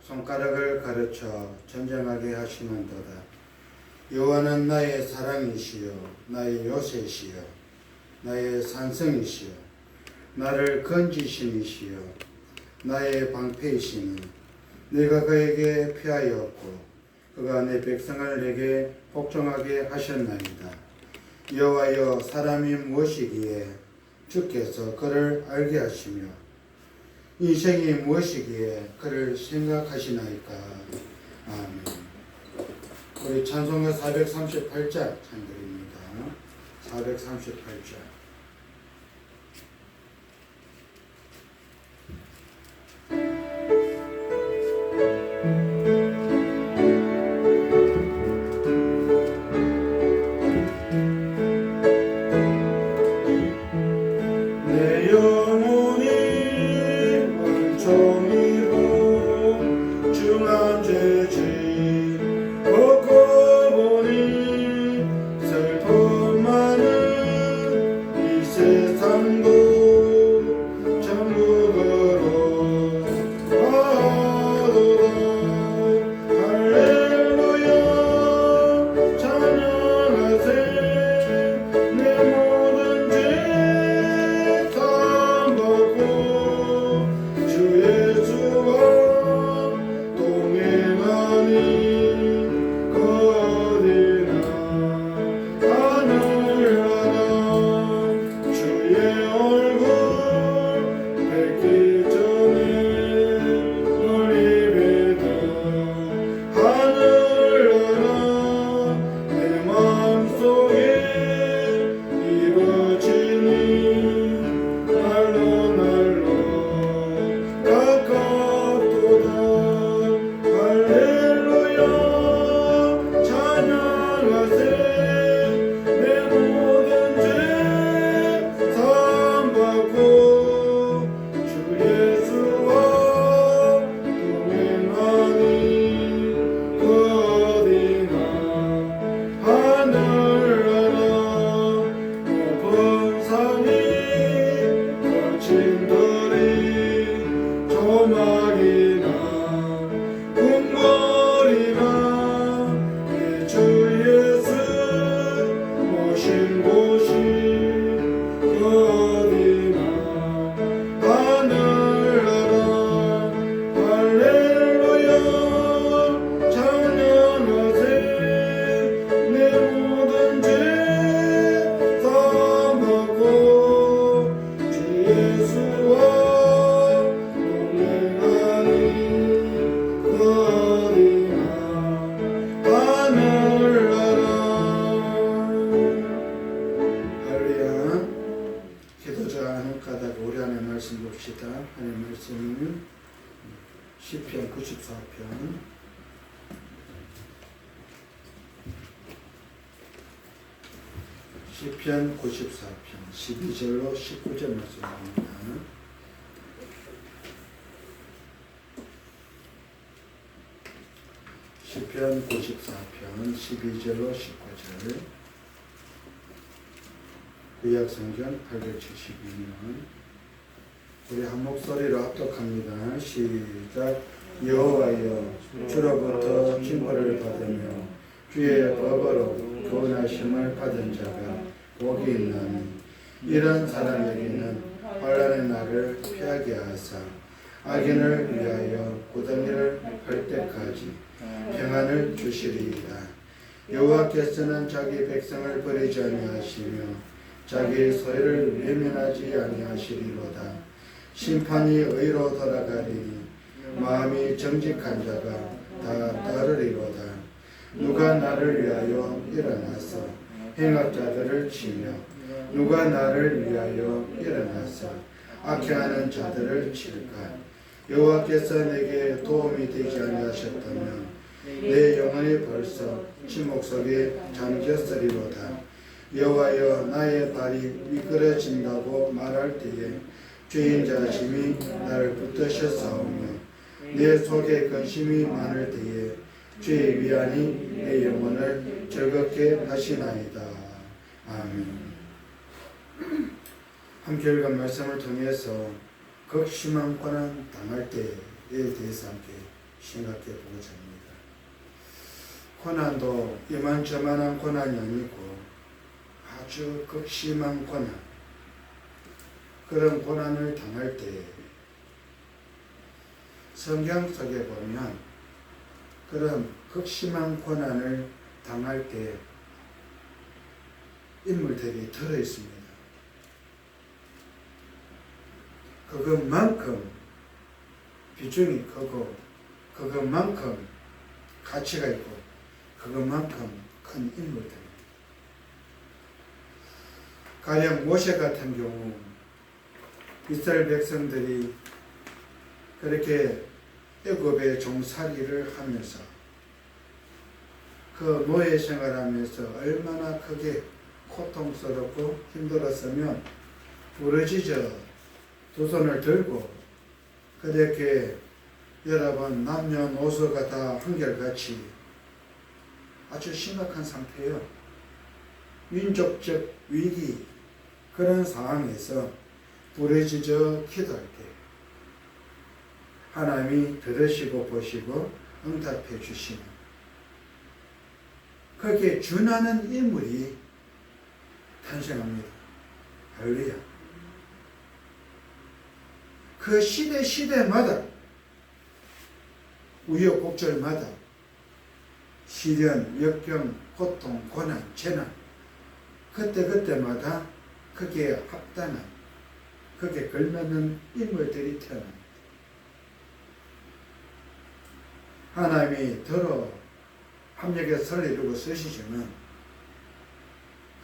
손가락을 가르쳐 전쟁하게 하시는도다. 여호와는 나의 사랑이시요 나의 요새시요 나의 산성이시요 나를 건지심이시요 나의 방패이시니 내가 그에게 피하였고 그가 내 백성을 내게 복종하게 하셨나이다. 여호와여, 사람이 무엇이기에 주께서 그를 알게 하시며 인생이 무엇이기에 그를 생각하시나이까. 아멘. 우리 찬송가 438장 찬드립니다. 438장. 하나님 말씀은 시편 94편 12절로 19절 말씀입니다. 시편 94편 12절로 19절. 구약성경 872면 우리 한 목소리로 합독합니다. 시작. 여호와여, 주로부터 징벌을 받으며 주의 법으로 구원하심을 받은 자가 복이 있나니 이런 사람에게는 환난의 날을 피하게 하사 악인을 위하여 구덩이를 할 때까지 평안을 주시리이다. 여호와께서는 자기 백성을 버리지 아니하시며 자기 소유를 외면하지 아니하시리로다. 심판이 의로 돌아가리니 마음이 정직한 자가 다 따르리로다. 누가 나를 위하여 일어나서 행악자들을 치며 누가 나를 위하여 일어나서 악행하는 자들을 칠까. 여호와께서 내게 도움이 되지 아니하셨다면 내 영혼이 벌써 침묵 속에 잠겼으리로다. 여호와여, 나의 발이 미끄러진다고 말할 때에 죄인 자심이 나를 붙드셨사오며 내 속에 근심이 많을 때에 죄의 위안이 내 영혼을 즐겁게 하시나이다. 아멘. 함께 읽은 말씀을 통해서 극심한 고난 당할 때에 대해서 함께 생각해 보고자 합니다. 고난도 이만저만한 고난이 아니고 아주 극심한 고난, 그런 고난을 당할 때 성경 속에 보면 그런 극심한 고난을 당할 때 인물들이 들어있습니다. 그것만큼 비중이 크고 그것만큼 가치가 있고 그것만큼 큰 인물들입니다. 가령 모세 같은 경우 이스라엘 백성들이 그렇게 애굽의 종살이를 하면서 그 노예 생활하면서 얼마나 크게 고통스럽고 힘들었으면 부르짖어 두 손을 들고 그렇게 여러분 남녀노소가 다 한결같이 아주 심각한 상태예요. 민족적 위기 그런 상황에서 부르짖어 기도할 때 하나님이 들으시고 보시고 응답해 주시는 거기에 준하는 인물이 탄생합니다. 할렐루야. 그 시대마다 우여곡절마다 시련, 역경, 고통, 고난, 재난 그때마다 거기에 합당한 거기에 걸맞는 인물들이 태어납니다. 하나님이 더러 합력의 선을 이루고 쓰시지만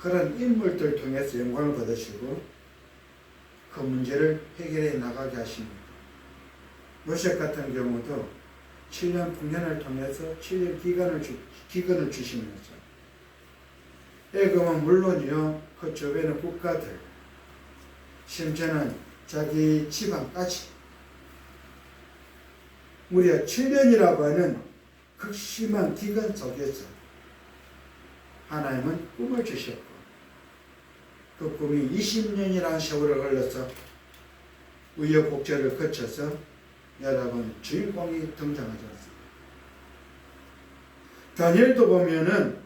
그런 인물들 통해서 영광을 받으시고 그 문제를 해결해 나가게 하십니다. 모세 같은 경우도 7년 풍년을 통해서 7년 기근을 주시면서 애굽은 물론이요 그 주변의 국가들 심지어는 자기 지방까지 무려 7년이라고 하는 극심한 기근 속에서 하나님은 꿈을 주셨고 그 꿈이 20년이라는 세월을 걸려서 우여곡절을 거쳐서 여러분 주인공이 등장하지 않습니다. 다니엘도 보면은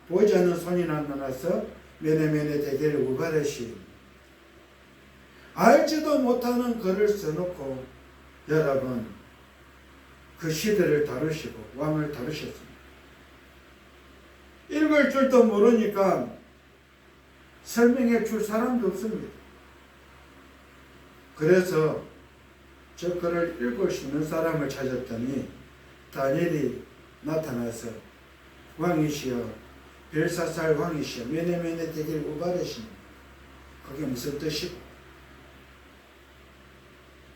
보이지 않는 손이 나타나서 메네메네 대계를 우발하신 알지도 못하는 글을 써놓고 여러분 그 시대를 다루시고 왕을 다루셨습니다. 읽을 줄도 모르니까 설명해 줄 사람도 없습니다. 그래서 저 글을 읽을 수 있는 사람을 찾았더니 다니엘이 나타나서 왕이시여 벨사살 왕이시여 메네메네 대계를 우발하시니 그게 무슨 뜻이고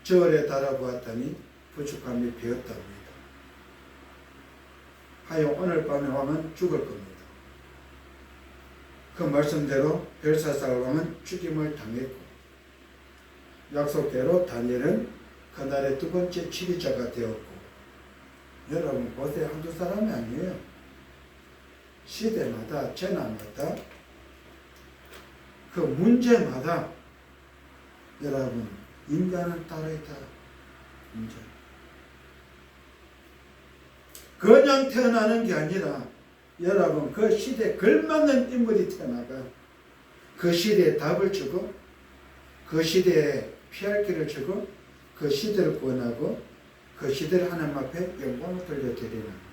저울에 달아보았더니 부축함이 되었답니다. 하여 오늘 밤에 왕은 죽을 겁니다. 그 말씀대로 벨사살 왕은 죽임을 당했고 약속대로 다니엘은 그날의 두 번째 치리자가 되었고 여러분 보세요. 한두 사람이 아니에요. 시대마다 재난마다 그 문제마다 여러분 인간은 따라있다. 문제. 그냥 태어나는 게 아니라 여러분 그 시대에 걸맞는 인물이 태어나가 그 시대에 답을 주고 그 시대에 피할 길을 주고 그 시대를 구원하고 그 시대를 하나님 앞에 영광을 돌려드리는.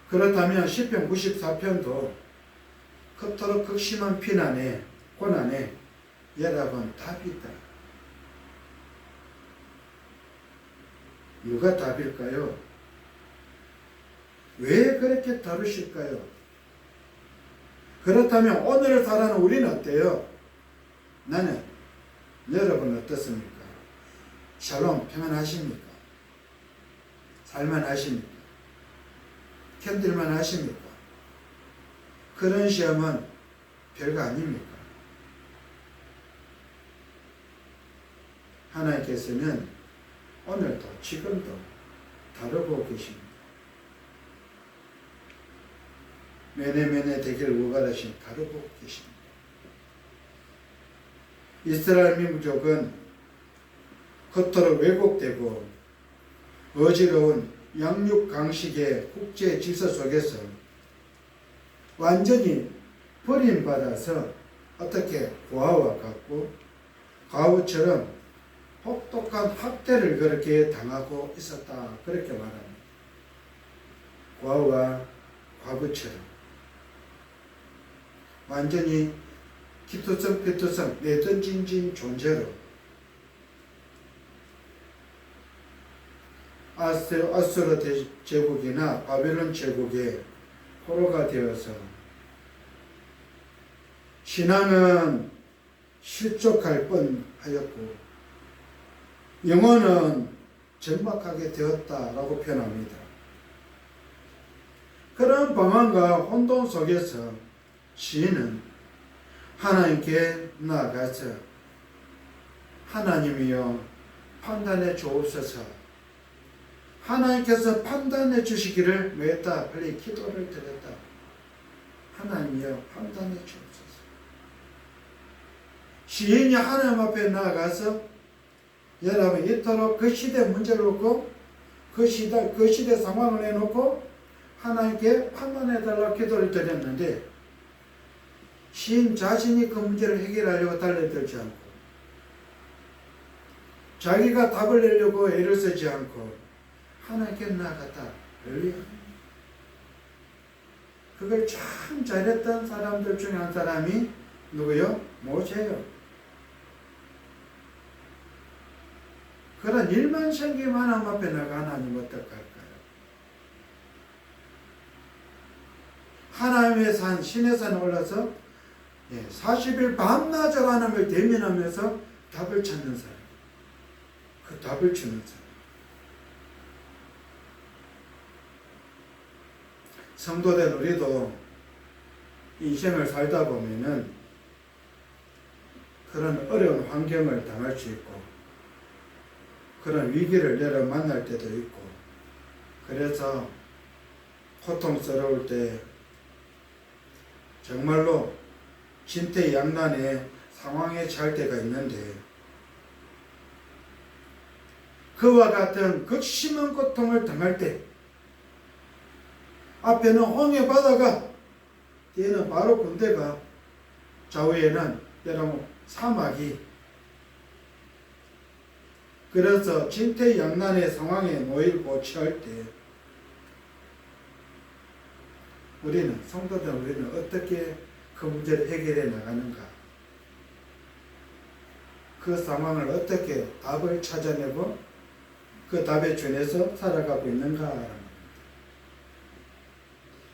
그렇다면 시편 94편도 그토록 극심한 비난에 고난에 여러분 답이 있다. 누가 답일까요? 왜 그렇게 다루실까요? 그렇다면 오늘을 살아가는 우리는 어때요? 나는 여러분 어떻습니까? 샬롬 평안하십니까? 살만하십니까? 견딜만하십니까? 그런 시험은 별거 아닙니까? 하나님께서는 오늘도 지금도 다루고 계십니다. 메네메네 대결 우발하신 다루고 계십니다. 이스라엘 민족은 그토록 왜곡되고 어지러운 양육 강식의 국제 질서 속에서 완전히 버림받아서 어떻게 고아와 같고 과부처럼 혹독한 학대를 그렇게 당하고 있었다. 그렇게 말합니다. 고아와 과부처럼 완전히 기투성 피투성 내던진진 존재로 아수르 제국이나 바벨론 제국의 포로가 되어서 신앙은 실족할 뻔하였고 영혼은 절박하게 되었다라고 표현합니다. 그런 방황과 혼돈 속에서 시인은 하나님께 나아가서 하나님이여 판단해 주옵소서, 하나님께서 판단해 주시기를 매다 빨리 기도를 드렸다. 하나님이여 판단해 주옵소서. 시인이 하나님 앞에 나아가서 여러분 이토록 그 시대 문제를 놓고 그 시대 상황을 해놓고 하나님께 판단해달라고 기도를 드렸는데 시인 자신이 그 문제를 해결하려고 달려들지 않고 자기가 답을 내려고 애를 쓰지 않고 하나님께 나아갔다. 할렐루야. 그걸 참 잘했던 사람들 중에 한 사람이 누구요? 모세요. 그런 일만 생기면 하나님 앞에 나가 하나님 어떡할까요? 하나님의 산, 신의 산에 올라서 40일 밤낮을 하나님을 대면하면서 답을 찾는 사람. 그 답을 주는 사람. 성도된 우리도 인생을 살다 보면은 그런 어려운 환경을 당할 수 있고 그런 위기를 여러 만날 때도 있고 그래서 고통스러울 때 정말로 진퇴양난의 상황에 처할 때가 있는데 그와 같은 극심한 고통을 당할 때 앞에는 홍해 바다가 뒤에는 바로 군대가 좌우에는 여러분 사막이 그래서 진퇴양난의 상황에 놓이고 처할 때 우리는 성도들 우리는 어떻게 그 문제를 해결해 나가는가 그 상황을 어떻게 답을 찾아내고 그 답에 준해서 살아가고 있는가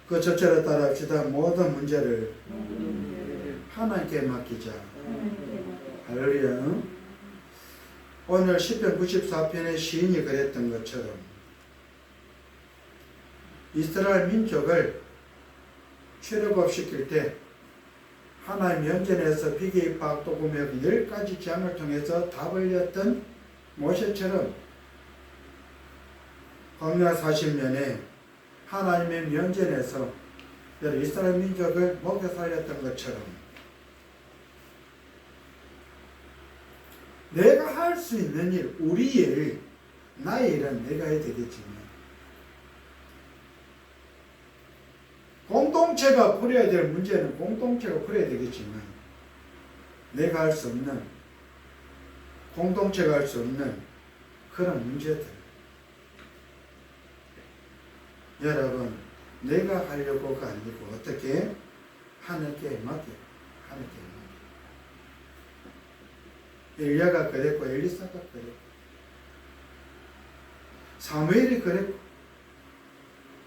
그 첫째로 따라합시다. 모든 문제를 하나님께 맡기자. 할렐루야. 오늘 시편 94편의 시인이 그랬던 것처럼 이스라엘 민족을 출애굽시킬 때 하나님 면전에서 비계의 박도구며 10가지 재앙을 통해서 답을 냈던 모세처럼 광야 40년에 하나님의 면전에서 이스라엘 민족을 먹여 살렸던 것처럼 내가 할 수 있는 일, 우리 일, 나의 일은 내가 해야 되겠지만 공동체가 풀어야 될 문제는 공동체가 풀어야 되겠지만 내가 할 수 없는 공동체가 할 수 없는 그런 문제들 여러분 내가 하려고가 아니고 어떻게 하나님께 맡겨 하나님께 맡겨 엘리야가 그랬고 엘리사가 그랬고 사무엘이 그랬고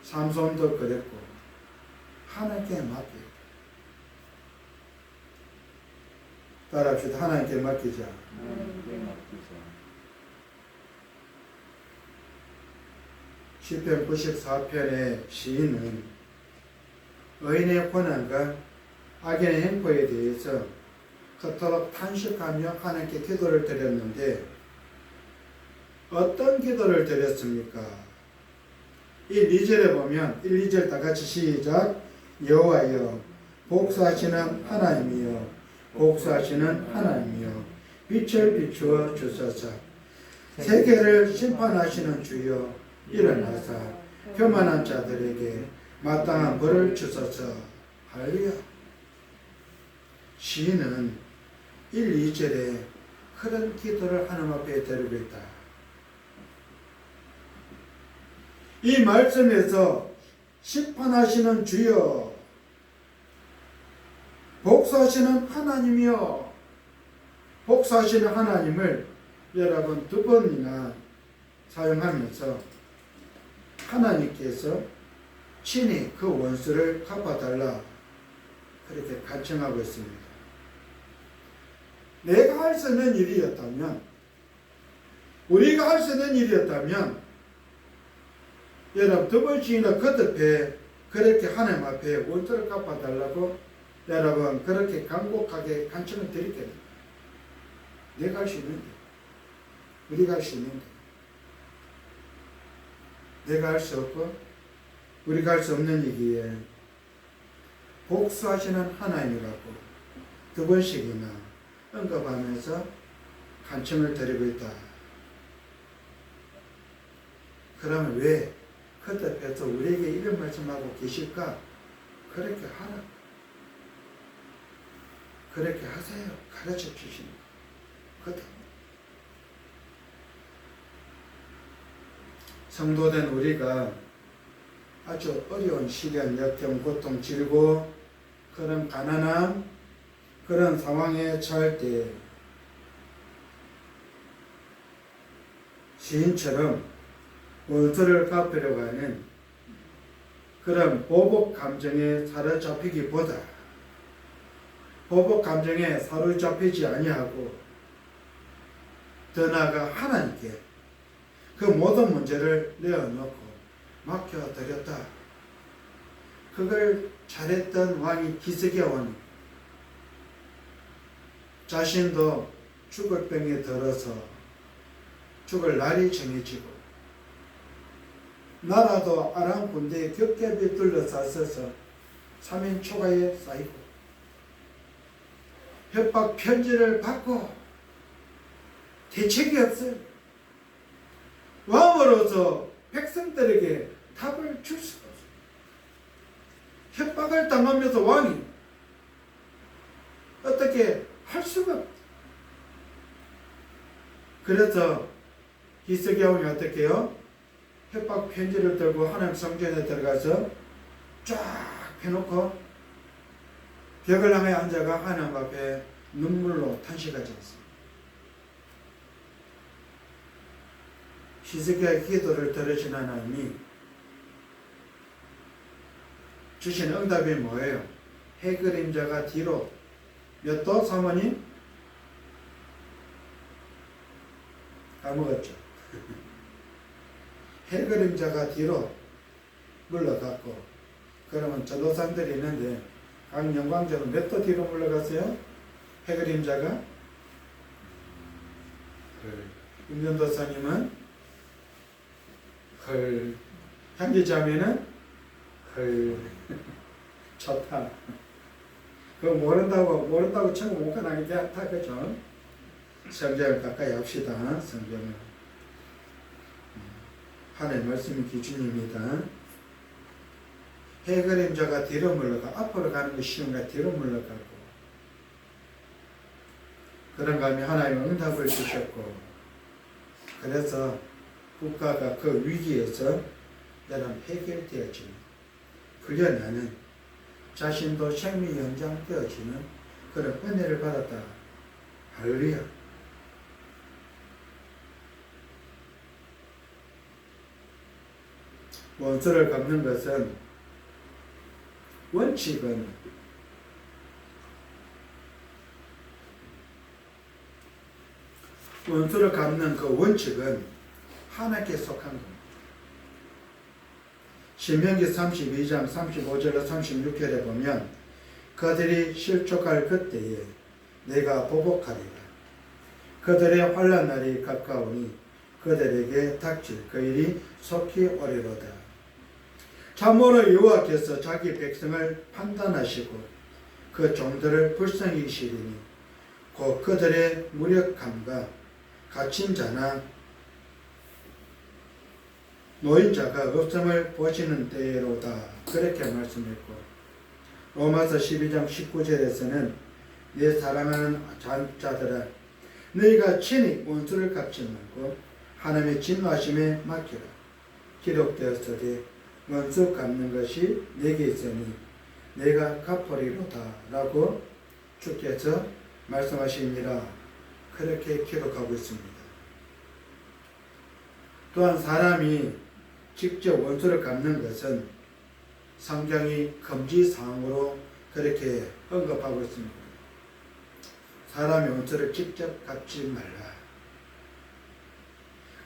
삼손도 그랬고 하나님께 맡겨 따라합시다. 하나님께 맡기자. 시편 94편의 시인은 의인의 고난과 악인의 행포에 대해서 그토록 탄식하며 하나님께 기도를 드렸는데 어떤 기도를 드렸습니까? 1, 2절에 보면 1, 2절 다 같이 시작. 여호와여 복수하시는 하나님이여 복수하시는 하나님이여 빛을 비추어 주소서. 세계를 심판하시는 주여 일어나사 교만한 자들에게 마땅한 벌을 주소서. 할렐루야. 시인은 1, 2절에 그런 기도를 하나님 앞에 드리고 있다. 이 말씀에서 심판하시는 주여, 복수하시는 하나님이여, 복수하시는 하나님을 여러분 두 번이나 사용하면서 하나님께서 친히 그 원수를 갚아달라 그렇게 간청하고 있습니다. 내가 할 수 있는 일이었다면, 우리가 할 수 있는 일이었다면 여러분 두 번씩이나 거듭해 그렇게 하나님 앞에 원수를 갚아달라고 여러분 그렇게 간곡하게 간청을 드리겠습니다. 내가 할 수 있는데, 우리가 할 수 있는데, 내가 할 수 없고 우리가 할 수 없는 일이기에 복수하시는 하나님이라고 두 번씩이나 언급하면서 간청을 드리고 있다. 그러면 왜 거듭해서 우리에게 이런 말씀하고 계실까? 그렇게 하라. 그렇게 하세요. 가르쳐 주시는 거다. 성도된 우리가 아주 어려운 시련, 역경, 고통, 질고 그런 가난한 그런 상황에 처할 때 시인처럼 원수를 갚으려고 하는 그런 보복 감정에 사로잡히기보다 보복 감정에 사로잡히지 아니하고 더 나아가 하나님께 그 모든 문제를 내어놓고 맡겨드렸다. 그걸 잘했던 왕이 기스기야왕 자신도 죽을 병에 들어서 죽을 날이 정해지고 나라도 아람 군대에 겹겹이 둘러싸서 3인 초가에 쌓이고 협박 편지를 받고 대책이 없어요. 왕으로서 백성들에게 답을 줄 수가 없어요. 협박을 당하면서 왕이 어떻게 할 수가 없어요. 그래서 히스기야왕이 어떻게 해요? 협박 편지를 들고 하나님 성전에 들어가서 쫙 펴놓고 벽을 향해 앉아가 하나님 앞에 눈물로 탄식하지 않습니다. 히스기야의 기도를 들으신 하나님이 주신 응답이 뭐예요? 해 그림자가 뒤로 몇 도? 사모님? 까먹었죠. 해 그림자가 뒤로 물러갔고, 그러면 전도사들이 있는데 각 영광자는 몇 도 뒤로 물러갔어요? 해 그림자가? 임전도사님은 헐, 향기자매는 헐, 좋다. 그거 모른다고 천국 못 가나게 다 그죠? 성경을 가까이 합시다. 성경을. 하나님의 말씀이 기준입니다. 해 그림자가 뒤로 물러가, 앞으로 가는 게 쉬운가 뒤로 물러가고, 그런가 하면 하나님은 응답을 주셨고, 그래서 국가가 그 위기에서 여러분 해결되어지는, 풀려나는, 자신도 생명이 연장되어지는 그런 은혜를 받았다. 할렐루야. 원수를 갚는 것은 원칙은 원수를 갚는 그 원칙은 하나님께 속한 겁니다. 신명기 32장 35절로 36절에 보면 그들이 실족할 그때에 내가 보복하리라. 그들의 환난 날이 가까우니 그들에게 닥칠 그 일이 속히 오리로다. 참으로 여호와께서 자기 백성을 판단하시고 그 종들을 불쌍히 시리니 곧 그들의 무력함과 갇힌 자나 노인자가 없음을 보시는 때로다. 그렇게 말씀했고, 로마서 12장 19절에서는 내 사랑하는 자들아 너희가 친히 원수를 갚지 말고 하나님의 진노하심에 맡기라. 기록되었으되 원수 갚는 것이 내게 있으니 내가 갚으리로다 라고 주께서 말씀하시니라. 그렇게 기록하고 있습니다. 또한 사람이 직접 원수를 갚는 것은 성경이 금지사항으로 그렇게 언급하고 있습니다. 사람이 원수를 직접 갚지 말라.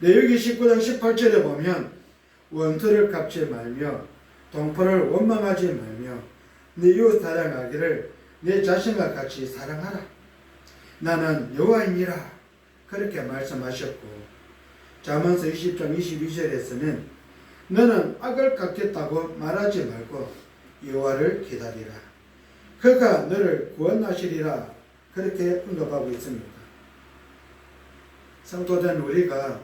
레위기 19장 18절에 보면 원수를 갚지 말며 동포를 원망하지 말며 네 이웃 사랑하기를 내 자신과 같이 사랑하라. 나는 여호와이니라. 그렇게 말씀하셨고, 잠언서 20장 22절에서는 너는 악을 갚겠다고 말하지 말고 여호와를 기다리라. 그가 너를 구원하시리라. 그렇게 언급하고 있습니다. 성도된 우리가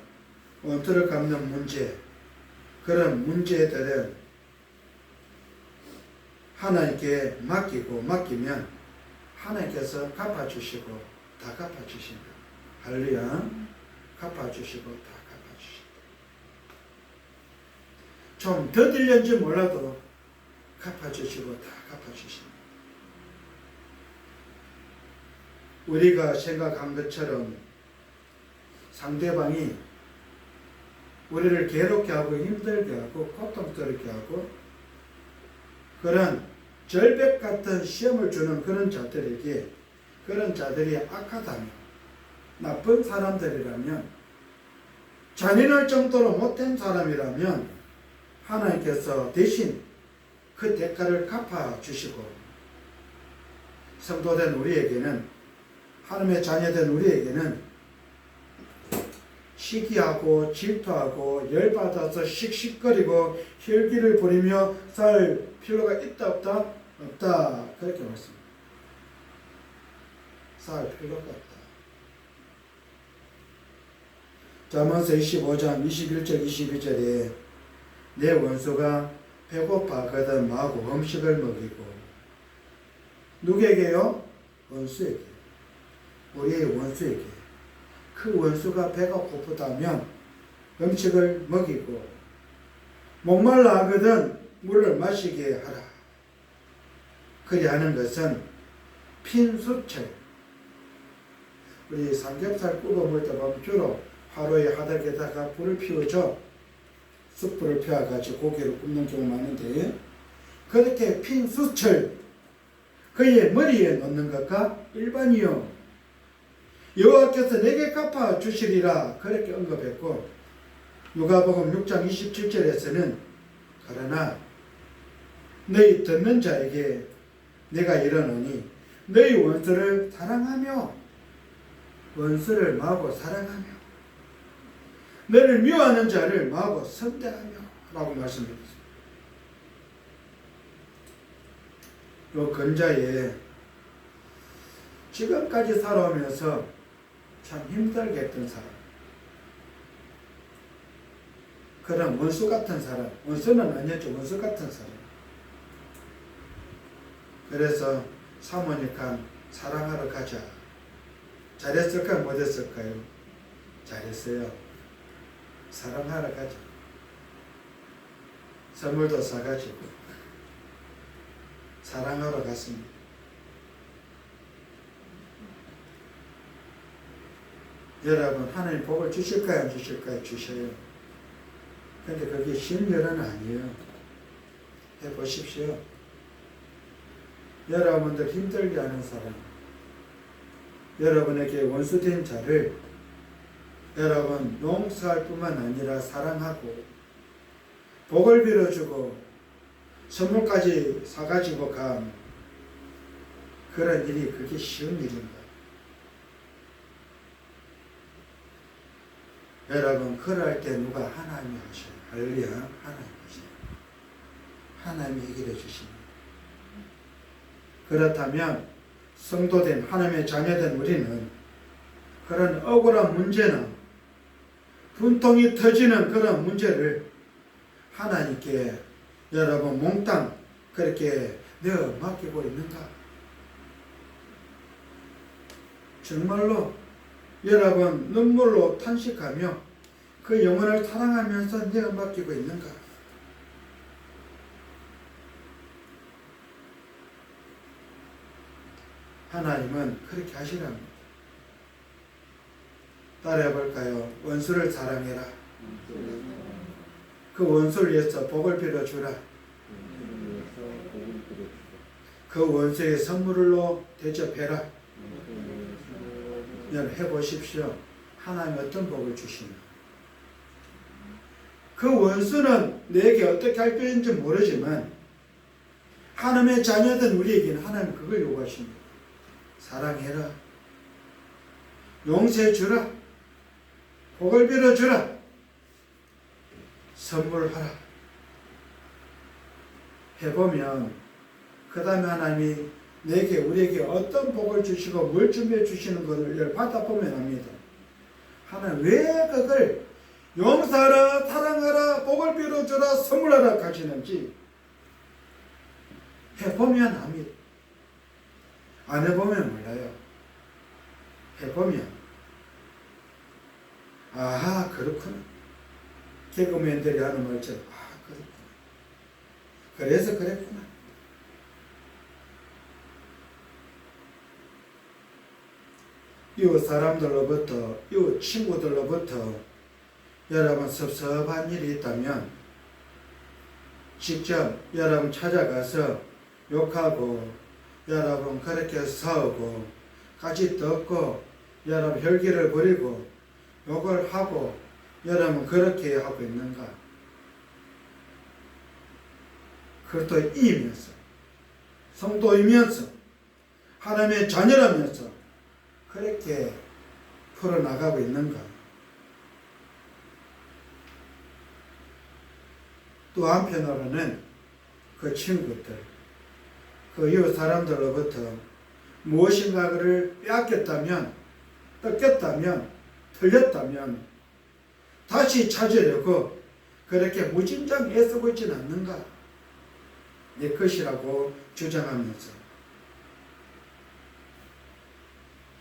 원수를 갚는 문제, 그런 문제들은 하나님께 맡기면 하나님께서 갚아주시고 다 갚아주신다. 할렐루야. 갚아주시고 다 갚아주신다. 좀 더딜는지 몰라도 갚아주시고 다 갚아주신다. 우리가 생각한 것처럼 상대방이 우리를 괴롭게 하고 힘들게 하고 고통스럽게 하고 그런 절벽 같은 시험을 주는 그런 자들에게, 그런 자들이 악하다면, 나쁜 사람들이라면, 잔인할 정도로 못된 사람이라면 하나님께서 대신 그 대가를 갚아주시고, 성도된 우리에게는, 하나님의 자녀된 우리에게는 시기하고 질투하고 열받아서 씩씩거리고 혈기를 부리며 살 필요가 있다 없다? 없다. 그렇게 말씀합니다. 살 필요가 없다. 잠언서 25장 21절 22절에 내 원수가 배고파 거듭나고 음식을 먹이고, 누구에게요? 원수에게. 우리의 원수에게. 그 원수가 배가 고프다면 음식을 먹이고, 목말라 하거든 물을 마시게 하라. 그리하는 것은 핀수철. 우리 삼겹살 구워 먹을 때 보면 주로 화로에 하닥에다가 불을 피우죠. 숯불을 피워가지고 고기를 굽는 경우 많은데, 그렇게 핀수철 그의 머리에 놓는 것과 일반이요 여호와께서 내게 갚아 주시리라. 그렇게 언급했고, 누가복음 6장 27절에서는 그러나 너희 듣는 자에게 내가 이르노니 너희 원수를 사랑하며 원수를 마고 사랑하며 너를 미워하는 자를 마고 선대하며 라고 말씀드렸습니다. 요 근자에 지금까지 살아오면서 참 힘들게 했던 사람, 그런 원수 같은 사람, 원수는 아니었죠. 원수 같은 사람. 그래서 사모니까 사랑하러 가자. 잘했을까요? 못했을까요? 잘했어요. 사랑하러 가자. 선물도 사가지고 사랑하러 갔습니다. 여러분, 하나님 복을 주실까요? 안 주실까요? 주셔요. 근데 그게 쉬운 일은 아니에요. 해보십시오. 여러분들 힘들게 하는 사람, 여러분에게 원수된 자를 여러분 용서할 뿐만 아니라 사랑하고 복을 빌어주고 선물까지 사가지고 간 그런 일이 그게 쉬운 일인가? 여러분, 그럴 때 누가? 하나님이 하셔요. 할렐루야. 하나님이 하셔요. 하나님이 해결해 주십니다. 그렇다면 성도된 하나님의 자녀된 우리는 그런 억울한 문제나 분통이 터지는 그런 문제를 하나님께 여러분 몽땅 그렇게 내어 맡기고 있는가? 정말로 여러분 눈물로 탄식하며 그 영혼을 사랑하면서 내어 맡기고 있는가? 하나님은 그렇게 하시랍니다. 따라해 볼까요? 원수를 사랑해라. 그 원수를 위해서 복을 빌어주라. 그 원수의 선물로 대접해라. 여러분 해보십시오. 하나님 어떤 복을 주시나. 그 원수는 내게 어떻게 할 것인지 모르지만 하나님의 자녀된 우리에게는 하나님 그걸 요구하십니다. 사랑해라. 용서해 주라. 복을 빌어주라. 선물하라. 해보면 그 다음에 하나님이 내게 우리에게 어떤 복을 주시고 뭘 준비해 주시는 것을 받아보면 합니다. 하나님 왜 그걸 용서하라, 사랑하라, 복을 빌어주라, 선물하라 하시는지 해보면 합니다. 안 해보면 몰라요. 해보면 아하 그렇구나. 개그맨들이 하는 말처럼 그렇구나. 그래서 그랬구나. 이웃 사람들로부터 이웃 친구들로부터 여러분 섭섭한 일이 있다면 직접 여러분 찾아가서 욕하고 여러분 그렇게 싸우고 같이 듣고 여러분 혈기를 부리고 욕을 하고 여러분 그렇게 하고 있는가? 그리스도인이면서 성도이면서 하나님의 자녀라면서 그렇게 풀어나가고 있는가? 또 한편으로는 그 친구들, 그 이웃 사람들로부터 무엇인가를 빼앗겼다면, 뺏겼다면, 틀렸다면 다시 찾으려고 그렇게 무진장 애쓰고 있지는 않는가? 내 것이라고 주장하면서.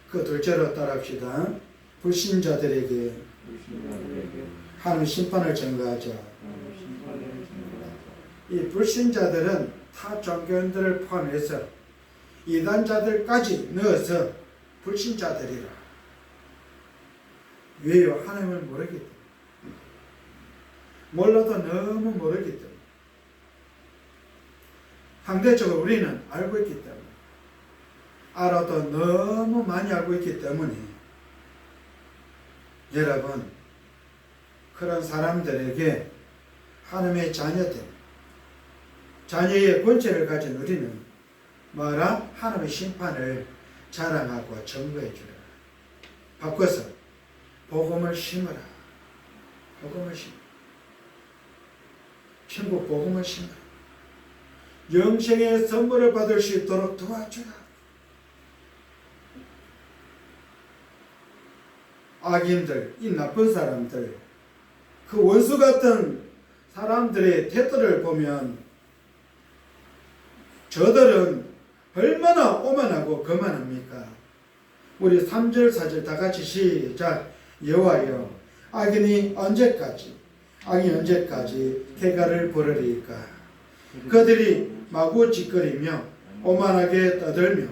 그 둘째로 따라합시다. 불신자들에게 하나님 심판을 전가하자. 이 불신자들은 타 종교인들을 포함해서 이단자들까지 넣어서 불신자들이라. 왜요? 하나님을 모르기 때문에. 몰라도 너무 모르기 때문에. 상대적으로 우리는 알고 있기 때문에. 알아도 너무 많이 알고 있기 때문에 여러분 그런 사람들에게 하나님의 자녀들, 자녀의 권세를 가진 우리는 뭐라? 하나님의 심판을 자랑하고 증거해 주라. 바꿔서 복음을 심어라. 복음을 심어라. 천국 복음을 심어라. 영생의 선물을 받을 수 있도록 도와주라. 악인들, 이 나쁜 사람들, 그 원수 같은 사람들의 태도를 보면 저들은 얼마나 오만하고 거만합니까? 우리 3절 4절 다 같이 시작. 여호와여 악인이 언제까지 쾌가를 부르리까? 그들이 마구 짓거리며 오만하게 떠들며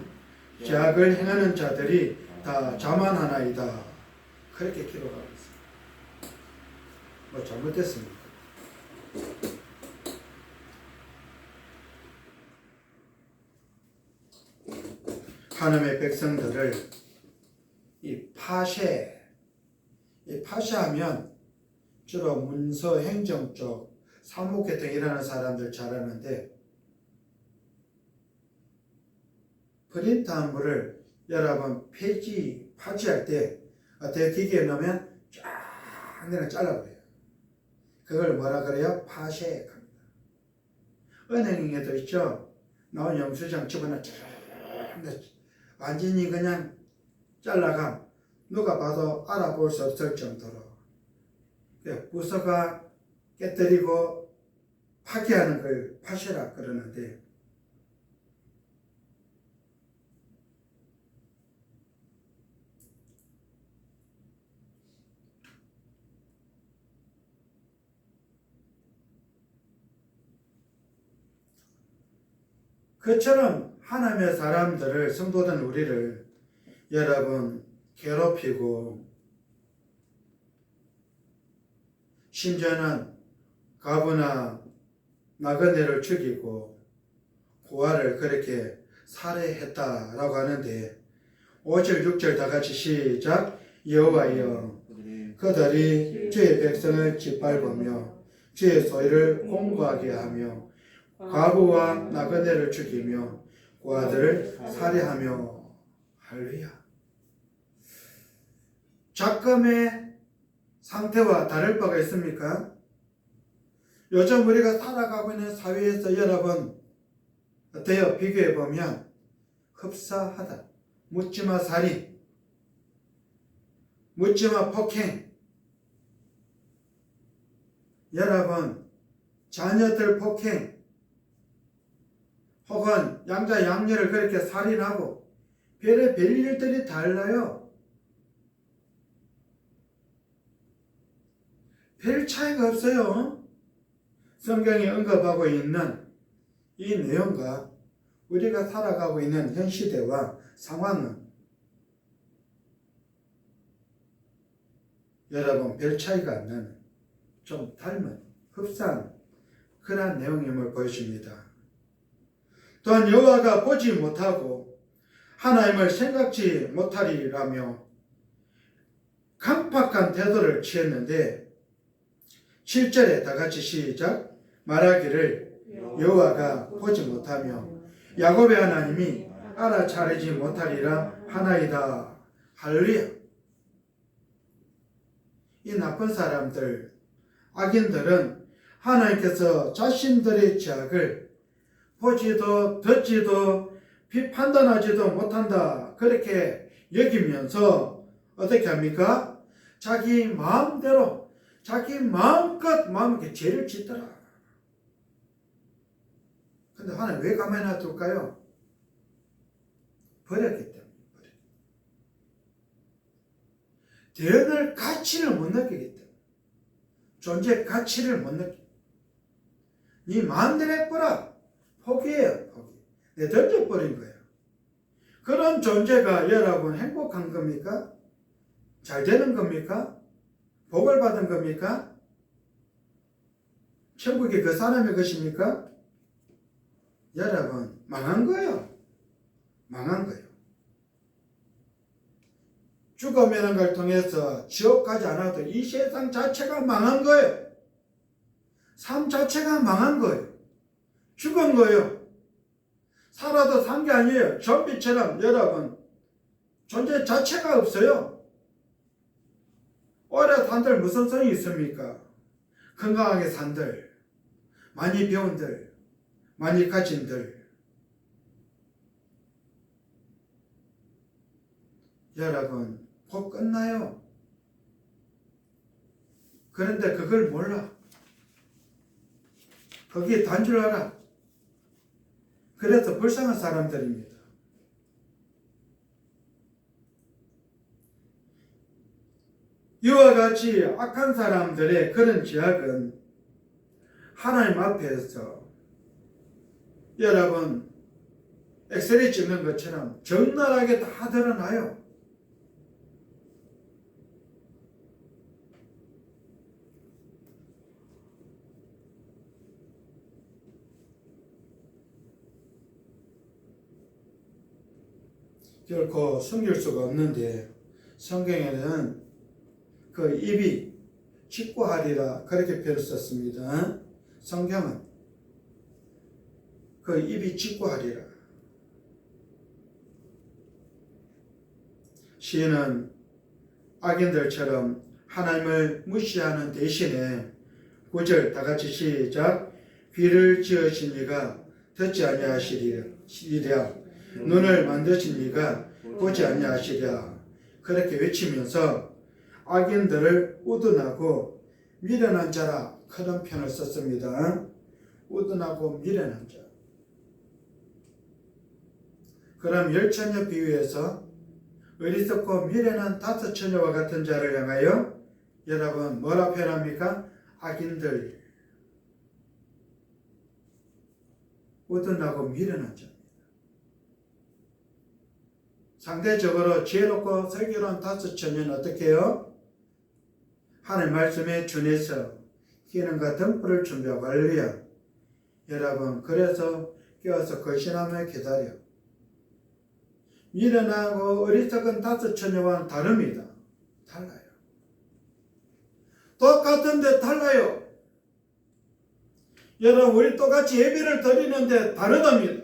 죄악을 행하는 자들이 다 자만하나이다. 그렇게 기록하고 있습니다. 뭐 잘못됐습니까? 하나님의 백성들을 이 파쇄하면 주로 문서 행정 쪽 사무계 등 일하는 사람들 잘하는데 프린트한 물을 여러분 파지할 때 어떻게 기계에 넣으면 쫙 내가 잘라버려요. 그걸 뭐라 그래요? 파쇄합니다. 은행에도 있죠. 나온 영수증 집어넣어 완전히 그냥 잘라감 누가 봐도 알아볼 수 없을 정도로 부서가 깨뜨리고 파괴하는 걸 파쇄라 그러는데, 그처럼 하나님의 사람들을, 성도된 우리를 여러분 괴롭히고, 심지어는 가부나 나그네를 죽이고 고아를 그렇게 살해했다라고 하는데, 5절 6절 다 같이 시작. 여호와여 그들이 주의 백성을 짓밟으며 주의 소유를 공고하게 하며 과부와 나그네를 죽이며 고아들을 살해하며. 할렐루야. 잠깐의 상태와 다를 바가 있습니까? 요즘 우리가 살아가고 있는 사회에서 여러분 어때요? 비교해 보면 흡사하다. 묻지마 살인, 묻지마 폭행, 여러분 자녀들 폭행, 혹은 양자 양녀를 그렇게 살인하고 별의 일들이 달라요. 별 차이가 없어요. 성경에 언급하고 있는 이 내용과 우리가 살아가고 있는 현 시대와 상황은 여러분 별 차이가 안 나는, 좀 닮은, 흡사한 그러한 내용임을 보여줍니다. 또한 여호와가 보지 못하고 하나님을 생각지 못하리라며 강팍한 태도를 취했는데, 7절에 다 같이 시작. 말하기를 여호와가 보지 못하며 야곱의 하나님이 알아차리지 못하리라 하나이다. 할렐루야. 이 나쁜 사람들, 악인들은 하나님께서 자신들의 죄악을 보지도 듣지도 판단하지도 못한다 그렇게 여기면서 어떻게 합니까? 자기 마음대로, 자기 마음껏 마음껏 죄를 짓더라. 근데 하나님 왜 가만히 놔둘까요? 버렸기 때문에. 대언할 가치를 못 느끼기 때문에. 존재 가치를 못 느끼. 네 마음대로 해보라. 포기해요. 포기. 내 던져버린 거예요. 그런 존재가 여러분 행복한 겁니까? 잘 되는 겁니까? 복을 받은 겁니까? 천국이 그 사람의 것입니까? 여러분 망한 거예요. 망한 거예요. 죽어내는 걸 통해서 지옥 가지 않아도 이 세상 자체가 망한 거예요. 삶 자체가 망한 거예요. 죽은 거예요. 살아도 산 게 아니에요. 좀비처럼 여러분 존재 자체가 없어요. 오래 산들 무슨 성이 있습니까? 건강하게 산들, 많이 배운들, 많이 가진들. 여러분 곧 끝나요. 그런데 그걸 몰라. 거기에 단 줄 알아. 그래서 불쌍한 사람들입니다. 이와 같이 악한 사람들의 그런 죄악은 하나님 앞에서 여러분 엑스레이 찍는 것처럼 적나라하게 다 드러나요. 결코 숨길 수가 없는데, 성경에는 그 입이 직구하리라 그렇게 표현을 썼습니다. 성경은 그 입이 직구하리라. 시인은 악인들처럼 하나님을 무시하는 대신에 9절 다 같이 시작. 귀를 지으신 이가 듣지 아니하시리랴 눈을 만드신 이가 보지 아니하시랴 그렇게 외치면서 악인들을 우둔하고 미련한 자라 그런 표현을 썼습니다. 우둔하고 미련한 자. 그럼 열 처녀 비유에서 어리석고 미련한 다섯 처녀와 같은 자를 향하여 여러분 뭐라 표현합니까? 악인들, 우둔하고 미련한 자입니다. 상대적으로 지혜롭고 슬기로운 다섯 처녀는 어떻게 해요? 하나님 말씀에 준해서 기능과 등불을 준비하고 할렐루야. 여러분 그래서 깨어서 거신하며 기다려. 미련하고 어리석은 다섯 처녀와는 다릅니다. 달라요. 똑같은데 달라요. 여러분 우리 똑같이 예배를 드리는데 다르답니다.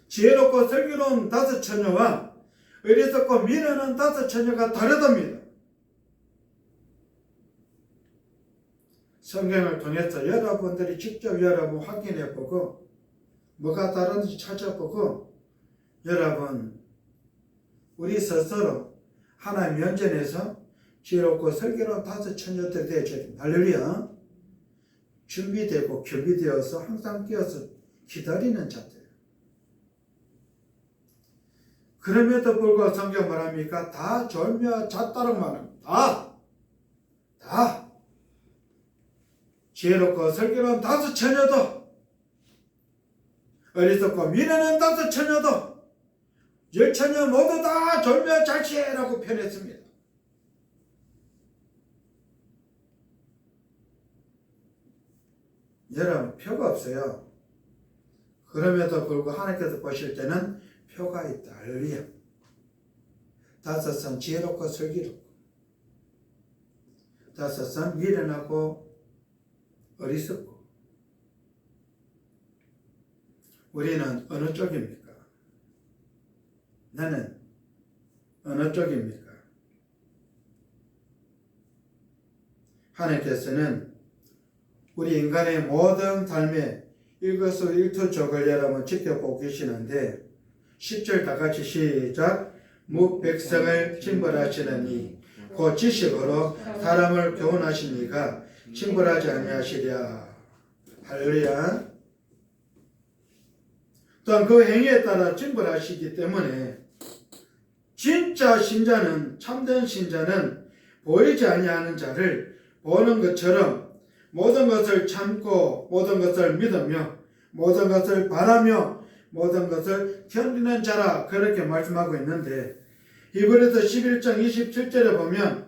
지혜롭고 슬기로운 다섯 처녀와 어리석고 미련한 다섯 처녀가 다르답니다. 성경을 통해서 여러분들이 직접 여러분 확인해보고 뭐가 다른지 찾아보고 여러분 우리 스스로 하나님 면전에서 지혜롭고 슬기로운 다섯 처녀들이 되어야 됩니다. 할렐루야. 준비되고 겸비되어서 항상 깨어서 기다리는 자들. 그럼에도 불구하고 성경 말합니까? 다 졸며 잤다라고 말합니다. 다 지혜롭고 슬기로운 다섯 처녀도 어리석고 미련한 다섯 처녀도 열 처녀 모두 다 졸며 잤시라고 표현했습니다. 여러분 표가 없어요. 그럼에도 불구하고 하나님께서 보실 때는 표가 있다. 할렐루야. 다섯은 지혜롭고 슬기롭고 다섯은 미련하고 어리석고 우리는 어느 쪽입니까? 나는 어느 쪽입니까? 하나님께서는 우리 인간의 모든 삶에 일거수일투족을 여러분 지켜보고 계시는데 10절 다 같이 시작. 무 백성을 징벌하시느니 곧 지식으로 사람을 교훈하시니가 징벌하지 아니하시랴. 할렐루야. 또한 그 행위에 따라 징벌하시기 때문에 진짜 신자는 참된 신자는 보이지 아니하는 자를 보는 것처럼 모든 것을 참고 모든 것을 믿으며 모든 것을 바라며 모든 것을 견디는 자라 그렇게 말씀하고 있는데 히브리서 11장 27절에 보면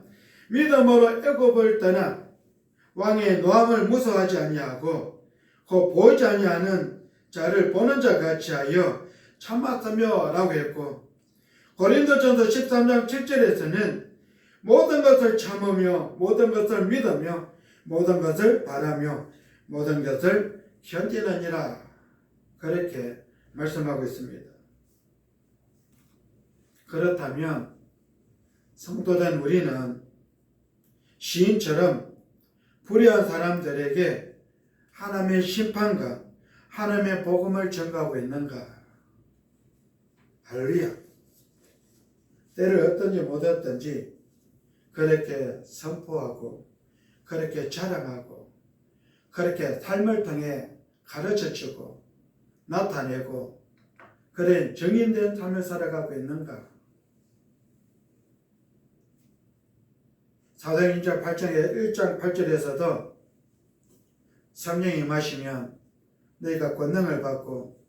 믿음으로 애굽을 떠나 왕의 노함을 무서워하지 아니하고 그 보이지 아니하는 자를 보는 자 같이 하여 참았으며 라고 했고 고린도전서 13장 7절에서는 모든 것을 참으며 모든 것을 믿으며 모든 것을 바라며 모든 것을 견디느니라 그렇게 말씀하고 있습니다. 그렇다면 성도된 우리는 시인처럼 불의한 사람들에게 하나님의 심판과 하나님의 복음을 전가하고 있는가? 할렐루야. 때를 어떤지 못했던지 그렇게 선포하고 그렇게 자랑하고 그렇게 삶을 통해 가르쳐주고 나타내고 그래 정인된 삶을 살아가고 있는가? 사도행전 8장의 1장 8절에서도 성령이 임하시면 너희가 권능을 받고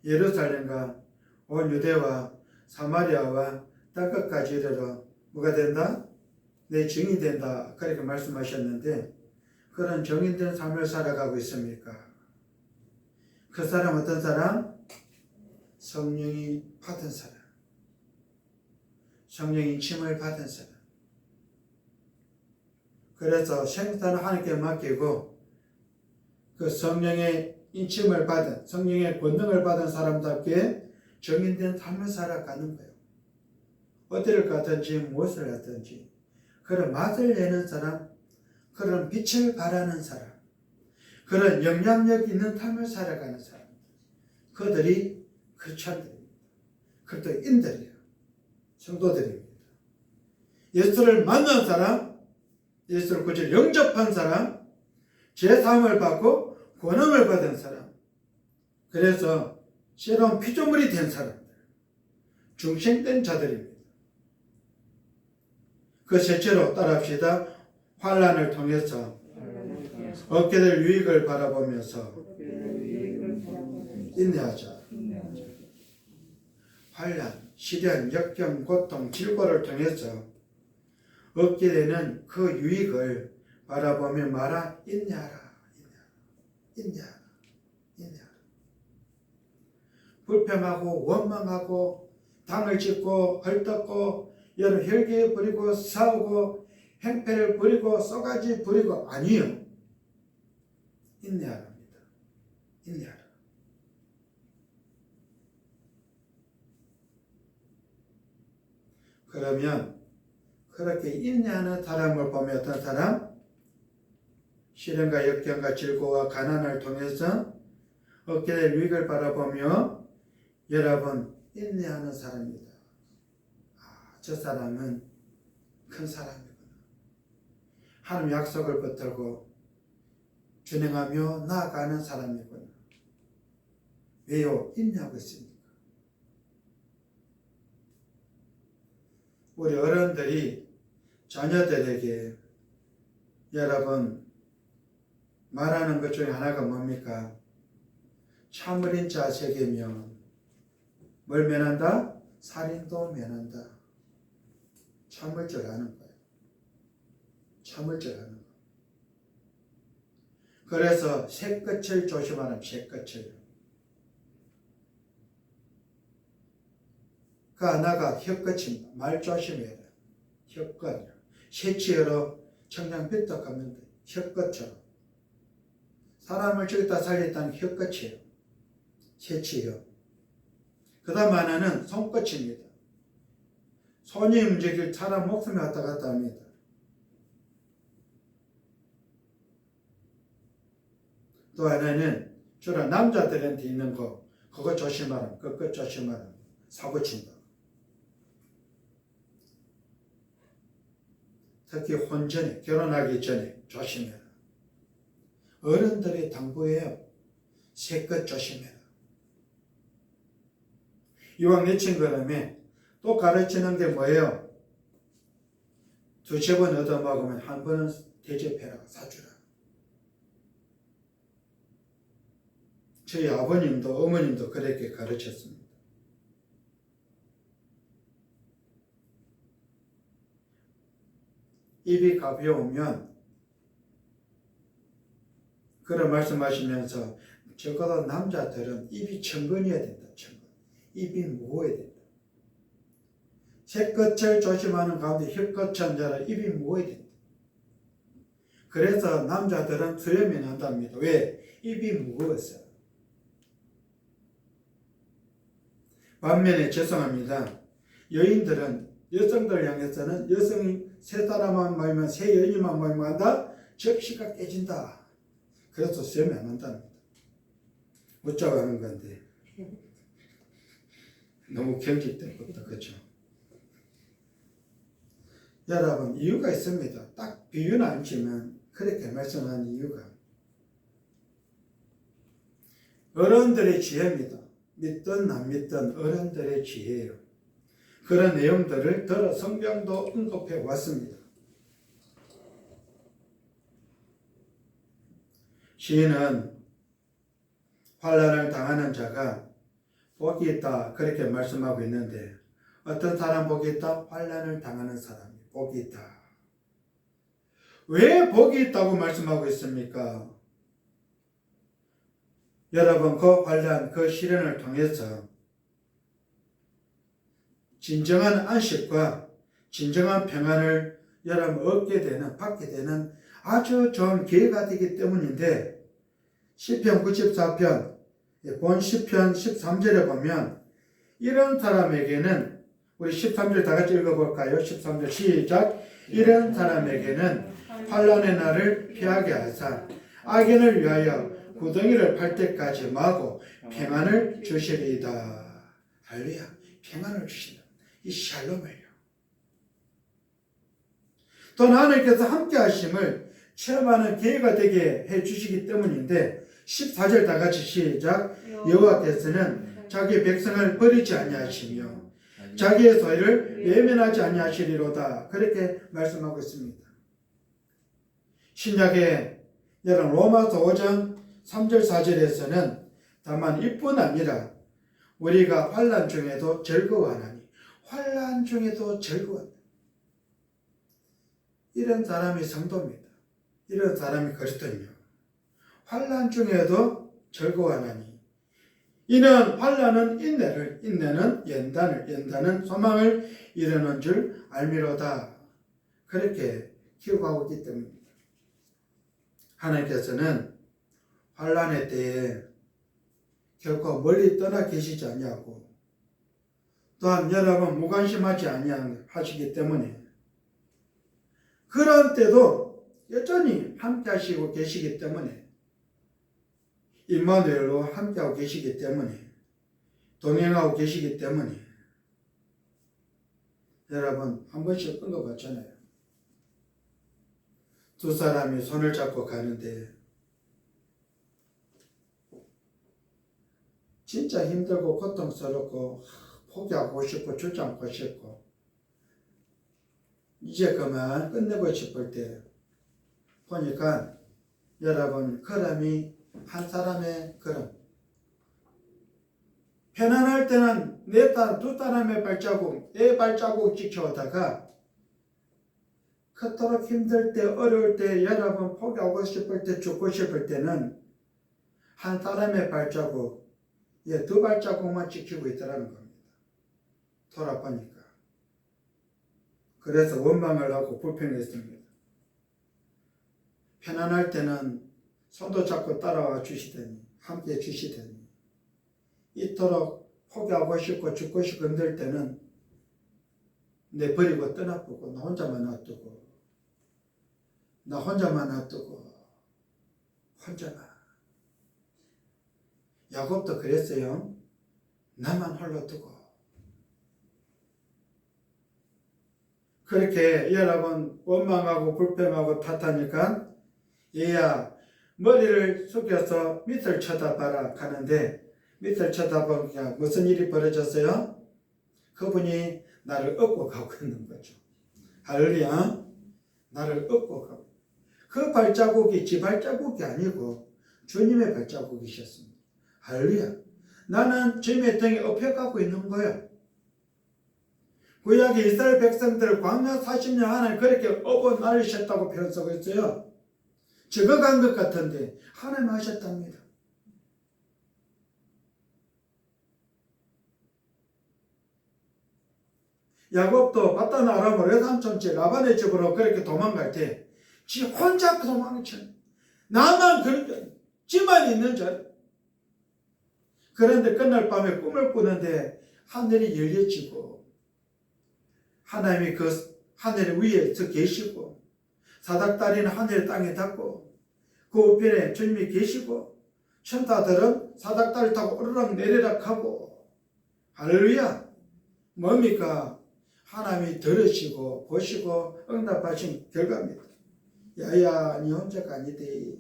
예루살렘과 온 유대와 사마리아와 땅끝까지 이르러 뭐가 된다? 내 증인이 된다. 그렇게 말씀하셨는데 그런 정인된 삶을 살아가고 있습니까? 그 사람 어떤 사람? 성령이 받은 사람. 성령의 침을 받은 사람. 그래서 생사는 하나님께 맡기고 그 성령의 인침을 받은 성령의 권능을 받은 사람답게 정인된 삶을 살아가는 거예요. 어디를 가든지 무엇을 하든지 그런 맛을 내는 사람, 그런 빛을 발하는 사람, 그런 영향력 있는 삶을 살아가는 사람, 그들이 크리스천들입니다. 그리스도인들이에요. 성도들입니다. 예수를 만난 사람, 예수를 그저 영접한 사람, 제사함을 받고 권능을 받은 사람, 그래서 새로운 피조물이 된 사람들, 중생된 자들입니다. 그 셋째로 따라합시다. 환난을 통해서 얻게 될 유익을 바라보면서 인내하자. 환난, 시련, 역경, 고통, 질고를 통해서 얻게 되는 그 유익을 바라보며 말아 인내하라. 인내하라. 불평하고 원망하고 당을 짓고 헐떡고 여러 혈기 부리고 싸우고 행패를 부리고 쏘가지 부리고 아니요. 인내하랍니다. 인내하라. 그러면 그렇게 인내하는 사람을 보면 어떤 사람? 시련과 역경과 질고와 가난을 통해서 얻게 될 유익을 바라보며 여러분 인내하는 사람입니다. 저 사람은 큰 사람이구나. 하나님 약속을 붙들고 준행하며 나아가는 사람이구나. 왜요? 인내하고 있습니까? 우리 어른들이 자녀들에게 여러분 말하는 것 중에 하나가 뭡니까? 참을인 자세계면 뭘 면한다? 살인도 면한다. 참을 줄 아는 거예요. 참을 줄 아는 거. 그래서 새끝을 조심하는 새끝을. 그 하나가 혀끝입니다. 말 조심해야 돼. 혀끝. 새치어로 청량비떡하면 돼. 혀끝처럼. 사람을 죽였다 살렸다는 혀끝이에요. 새치어. 그 다음 하나는 손끝입니다. 손이 움직일 사람 목숨이 왔다 갔다 합니다. 또 하나는 주로 남자들한테 있는 거, 그거 조심하라. 그 끝 조심하라. 사고 친다. 특히 혼전에, 결혼하기 전에 조심해라. 어른들이 당부해요. 새끝 조심해라. 이왕 내친 거라면 또 가르치는 게 뭐예요? 두세 번 얻어먹으면 한 번은 대접해라. 사주라. 저희 아버님도 어머님도 그렇게 가르쳤습니다. 입이 가벼우면 그런 말씀하시면서 적어도 남자들은 입이 천근이어야 된다. 천근. 입이 무거워야 된다. 새끝을 조심하는 가운데 혀끝은 자라 입이 무거워야 된다. 그래서 남자들은 수염이 난답니다. 왜? 입이 무거웠어요. 반면에 죄송합니다. 여인들은 여성들 향해서는 여성이 세 사람만 모이면 세 여인만 모이면 한다? 접시가 깨진다. 그래서 수염이 안 난답니다. 어쩌고 하는 건데 너무 경직된 것도 그렇죠. 여러분 이유가 있습니다. 딱 비유는 아니지만 그렇게 말씀하는 이유가 어른들의 지혜입니다. 믿든 안 믿든 어른들의 지혜예요. 그런 내용들을 들어 성경도 언급해 왔습니다. 시인은 환난을 당하는 자가 복이 있다 그렇게 말씀하고 있는데 어떤 사람 복이 있다? 환난을 당하는 사람이 복이 있다. 왜 복이 있다고 말씀하고 있습니까? 여러분 그 환난, 그 시련을 통해서 진정한 안식과 진정한 평안을 여러분 얻게 되는, 받게 되는 아주 좋은 기회가 되기 때문인데 시편 94편 본 시편 13절에 보면 이런 사람에게는 우리 13절 다 같이 읽어볼까요? 13절 시작. 이런 사람에게는 환난의 날을 피하게 하사 악인을 위하여 구덩이를 팔 때까지 마고 평안을 주시리이다. 할렐루야. 평안을 주신다. 이 샬롬이에요. 또 하나님께서 함께 하심을 체험하는 기회가 되게 해 주시기 때문인데 14절 다 같이 시작. 여호와께서는 자기 백성을 버리지 아니하시며 자기의 소유를 외면하지 아니하시리로다. 그렇게 말씀하고 있습니다. 신약의 여러분 로마서 5장 3절 4절에서는 다만 이뿐 아니라 우리가 환난 중에도 즐거워하나니 환난 중에도 즐거워한다. 이런 사람이 성도입니다. 이런 사람이 그리스도인요. 환난 중에도 즐거워하나니 이는 환난은 인내를, 인내는 연단을, 연단은 소망을 이루는 줄 알미로다. 그렇게 기록하고 있기 때문입니다. 하나님께서는 환난의 때에 결코 멀리 떠나 계시지 아니하고 또한 여러분 무관심하지 아니하시기 때문에 그런 때도 여전히 함께 하시고 계시기 때문에 임마누엘로 함께하고 계시기 때문에 동행하고 계시기 때문에 여러분 한 번씩 언급했잖아요. 두 사람이 손을 잡고 가는데 진짜 힘들고 고통스럽고 포기하고 싶고 주저앉고 싶고 이제 그만 끝내고 싶을 때 보니까 여러분 걸음이 한 사람의 걸음 편안할 때는 두 사람의 발자국 내 발자국 지켜오다가 그토록 힘들 때 어려울 때 여러분 포기하고 싶을 때 죽고 싶을 때는 한 사람의 발자국 두 발자국만 지키고 있더라는 겁니다. 돌아보니까. 그래서 원망을 하고 불평했습니다. 편안할 때는 손도 잡고 따라와 주시더니 함께 주시더니 이토록 포기하고 싶고 죽고 싶고 힘들 때는 내 버리고 떠나보고 나 혼자만 놔두고 혼자만 야곱도 그랬어요. 나만 홀로 두고 그렇게 여러분 원망하고 불평하고 탓하니까 얘야 머리를 숙여서 밑을 쳐다봐라 하는데 밑을 쳐다보니까 무슨 일이 벌어졌어요? 그분이 나를 업고 가고 있는 거죠. 할렐루야. 나를 업고 가고 그 발자국이 지 발자국이 아니고 주님의 발자국이셨습니다. 할렐루야. 나는 주님의 등에 업혀가고 있는 거예요. 구약의 이스라엘 백성들 광야 40년 하나님 그렇게 업어 나르셨다고 표현 쓰고 있어요. 적어간 것 같은데 하나님 하셨답니다. 야곱도 바단 아람 외삼촌집 라반의 집으로 그렇게 도망갈 때 지 혼자 도망쳐. 나만 그렇게 지만 있는 줄. 그런데 그날 밤에 꿈을 꾸는데 하늘이 열려지고 하나님이 그 하늘 위에서 계시고 사닥다리는 하늘 땅에 닿고 그 우편에 주님이 계시고 천사들은 사닥다리 타고 오르락 내리락 하고 할렐루야. 뭡니까? 하나님이 들으시고 보시고 응답하신 결과입니다. 야야 니 혼자가 아니대.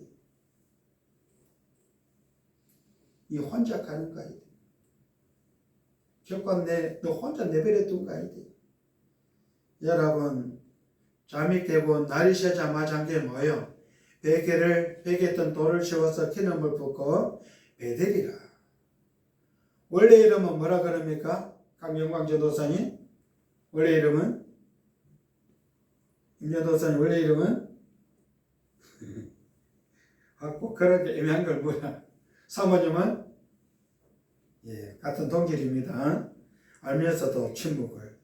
니 혼자 가는 거 아니대. 결과 너 혼자 내버려 둔 거 아니대. 여러분 잠이 깨고 날이 새자마자 한 게 뭐예요? 베개 뜬 돌을 씌워서 기름을 붓고 베델이라. 원래 이름은 뭐라 그럽니까? 강영광 전도사님 원래 이름은? 임전도사님 원래 이름은? 꼭 그렇게 애매한 걸 뭐야. 사모님은? 같은 동길입니다. 알면서도 침묵을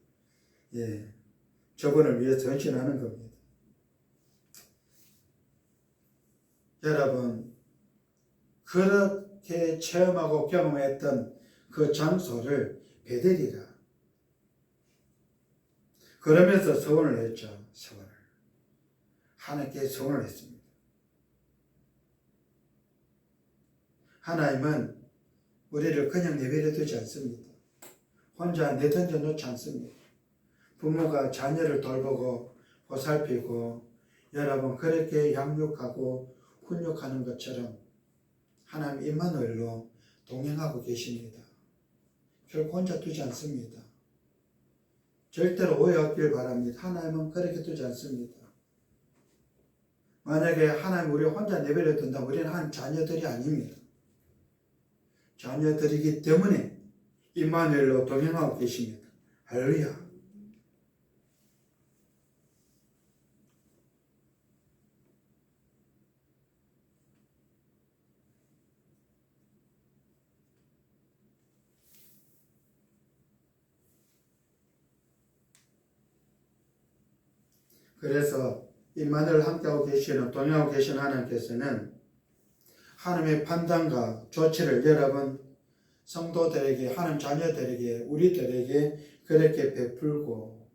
저분을 위해서 헌신하는 겁니다. 여러분 그렇게 체험하고 경험했던 그 장소를 베델이라 그러면서 서원을 했죠. 서원을 하나님께 서원을 했습니다. 하나님은 우리를 그냥 내버려 두지 않습니다. 혼자 내던져 놓지 않습니다. 부모가 자녀를 돌보고 보살피고 여러분 그렇게 양육하고 훈육하는 것처럼 하나님 임마누엘로 동행하고 계십니다. 결코 혼자 두지 않습니다. 절대로 오해 없길 바랍니다. 하나님은 그렇게 두지 않습니다. 만약에 하나님 우리 혼자 내버려 둔다면 우리는 하나님 자녀들이 아닙니다. 자녀들이기 때문에 임마누엘로 동행하고 계십니다. 할렐루야. 그래서 임마누엘 함께하고 계시는 동행하고 계신 하나님께서는 하나님의 판단과 조치를 여러분 성도들에게 하나님 자녀들에게 우리들에게 그렇게 베풀고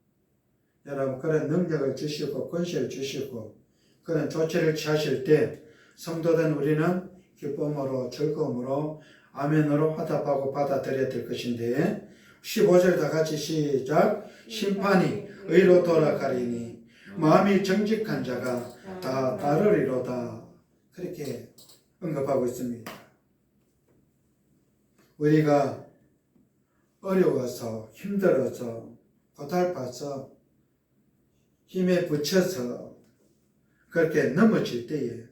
여러분 그런 능력을 주시고 권세를 주시고 그런 조치를 취하실 때 성도된 우리는 기쁨으로 즐거움으로 아멘으로 화답하고 받아들여야 될 것인데 15절 다 같이 시작. 심판이 의로 돌아가리니 마음이 정직한 자가 다 따르리로다. 그렇게 언급하고 있습니다. 우리가 어려워서 힘들어서 고달파서 힘에 부쳐서 그렇게 넘어질 때에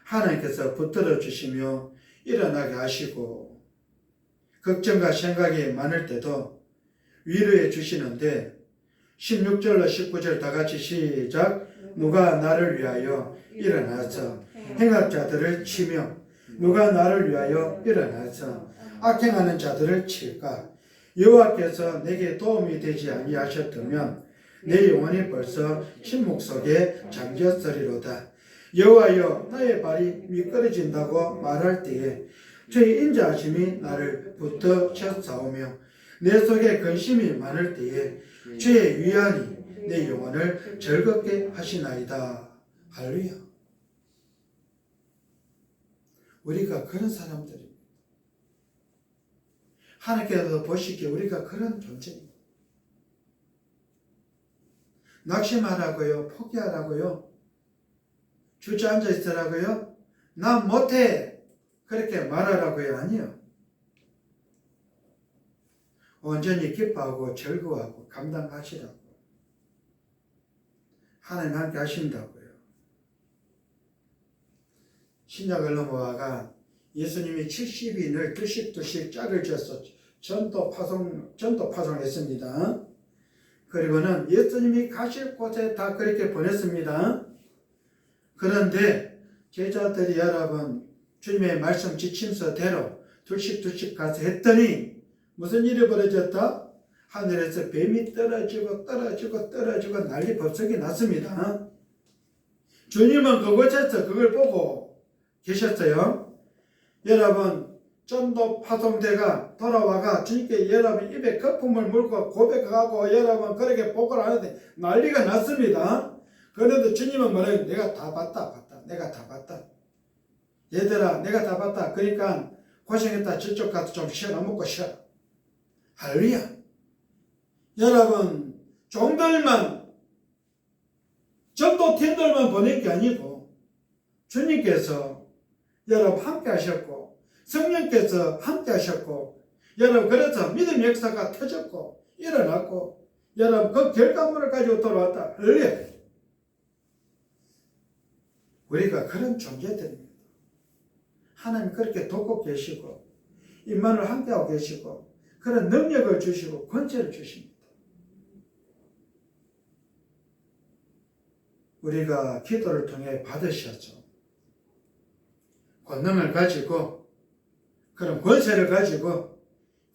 하나님께서 붙들어 주시며 일어나게 하시고 걱정과 생각이 많을 때도 위로해 주시는데 16절로 19절 다 같이 시작. 누가 나를 위하여 일어나서 행할 자들을 치며 누가 나를 위하여 일어나서 악행하는 자들을 칠까? 여호와께서 내게 도움이 되지 아니하셨다면 내 영혼이 벌써 침묵 속에 잠겼으리로다. 여호와여 나의 발이 미끄러진다고 말할 때에 주의 인자하심이 나를 붙어 쳤사오며 내 속에 근심이 많을 때에 주의 위안이 내 영혼을 즐겁게 하시나이다. 할렐루야. 우리가 그런 사람들입니다. 하나님께서 보시기에 우리가 그런 존재입니다. 낙심하라고요? 포기하라고요? 주저앉아 있으라고요? 난 못해! 그렇게 말하라고요? 아니요. 온전히 기뻐하고 즐거워하고 감당하시라고. 하나님 함께 하신다고요. 신약을 넘어와가 예수님이 70인을 두씩 짝을 지어서 전도 파송했습니다. 그리고는 예수님이 가실 곳에 다 그렇게 보냈습니다. 그런데 제자들이 여러분 주님의 말씀 지침서대로 둘씩 가서 했더니 무슨 일이 벌어졌다? 하늘에서 뱀이 떨어지고 난리 법석이 났습니다. 주님은 그곳에서 그걸 보고 계셨어요. 여러분 전도 파송대가 돌아와가 주님께 여러분 입에 거품을 물고 고백하고 여러분 그렇게 보고를 하는데 난리가 났습니다. 그런데 주님은 뭐래요? 내가 다 봤다. 내가 다 봤다. 얘들아 내가 다 봤다. 그러니까 고생했다. 저쪽 가서 좀 쉬어라. 먹고 쉬어라. 할렐루야. 여러분 종들만 전도팀들만 보낸 게 아니고 주님께서 여러분 함께 하셨고 성령께서 함께 하셨고 여러분 그래서 믿음 역사가 터졌고 일어났고 여러분 그 결과물을 가지고 돌아왔다. 할렐루야. 우리가 그런 존재들입니다. 하나님 그렇게 돕고 계시고 임마누엘 함께하고 계시고 그런 능력을 주시고 권세를 주십니다. 우리가 기도를 통해 받으셔서 권능을 가지고 그런 권세를 가지고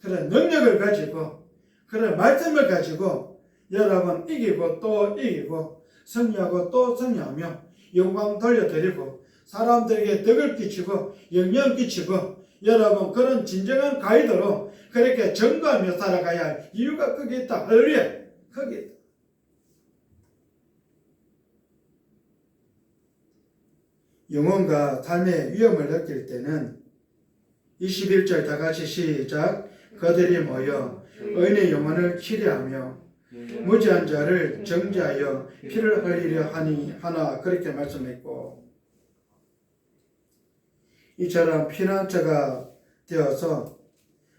그런 능력을 가지고 그런 말씀을 가지고 여러분 이기고 또 이기고 승리하고 또 승리하며 영광 돌려드리고 사람들에게 덕을 끼치고 영향 끼치고 여러분 그런 진정한 가이드로 그렇게 전거하며 살아가야 할 이유가 거기 있다. 할렐루야. 거기 있다. 영혼과 삶의 위험을 느낄 때는 21절 다 같이 시작. 그들이 모여 의인의 영혼을 치료하며 무지한 자를 정죄하여 피를 흘리려 하나 그렇게 말씀했고, 이처럼 피난처가 되어서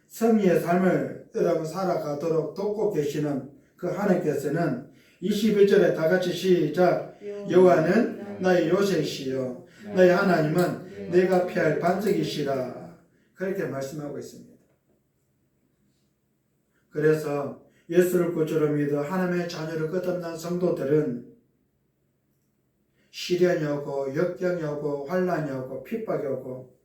성의의 삶을 여러분 살아가도록 돕고 계시는 그 하나님께서는 22절에 다 같이 시작. 여호와는 나의 요새시요 너희 하나님은 내가 피할 반석이시라. 그렇게 말씀하고 있습니다. 그래서 예수를 구주로 믿어 하나님의 자녀를 거듭난 성도들은 시련이 오고 역경이 오고 환난이 오고 핍박이 오고